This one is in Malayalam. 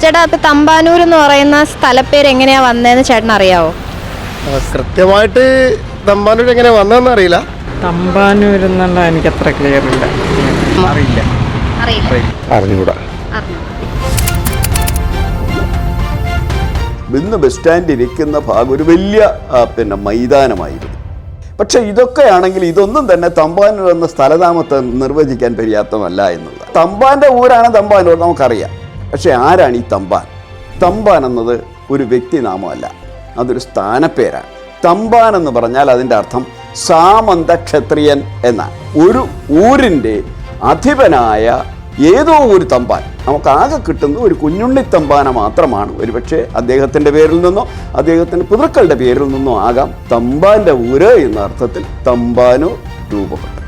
ചേട്ടാ, ഇപ്പൊ തമ്പാനൂർ എന്ന് പറയുന്ന സ്ഥലപ്പേര് എങ്ങനെയാ വന്നതെന്ന് ചേട്ടൻ അറിയാവോ? കൃത്യമായിട്ട് തമ്പാനൂർ എങ്ങനെ വന്നതെന്ന് അറിയില്ല. തമ്പാനൂർ എന്നുള്ള എനിക്ക് അത്ര ക്ലിയർ ഇല്ല, അറിയില്ല. അറിഞ്ഞൂടാ. ഇന്ന് ബസ് സ്റ്റാൻഡ് ഇരിക്കുന്ന ഭാഗം ഒരു വലിയ മൈതാനമായിരുന്നു. പക്ഷെ ഇതൊക്കെയാണെങ്കിൽ ഇതൊന്നും തന്നെ തമ്പാനൂർ എന്ന സ്ഥലനാമത്തെ നിർവചിക്കാൻ പര്യാപ്തമല്ല എന്നുള്ള. തമ്പാൻ്റെ ഊരാണ് തമ്പാനൂർ, നമുക്കറിയാം. പക്ഷെ ആരാണ് ഈ തമ്പാൻ? തമ്പാൻ എന്നത് ഒരു വ്യക്തിനാമമല്ല, അതൊരു സ്ഥാനപ്പേരാണ്. തമ്പാൻ എന്ന് പറഞ്ഞാൽ അതിൻ്റെ അർത്ഥം സാമന്ത ക്ഷത്രിയൻ എന്നാണ്. ഒരു ഊരിൻ്റെ അധിപനായ ഏതോ ഒരു തമ്പാൻ. നമുക്കാകെ കിട്ടുന്ന ഒരു കുഞ്ഞുണ്ണി തമ്പാന മാത്രമാണ്. ഒരുപക്ഷെ അദ്ദേഹത്തിൻ്റെ പേരിൽ നിന്നോ അദ്ദേഹത്തിൻ്റെ പിതൃക്കളുടെ പേരിൽ നിന്നോ ആകാം തമ്പാൻ്റെ ഊര് എന്ന അർത്ഥത്തിൽ തമ്പാനൂർ രൂപപ്പെട്ടത്.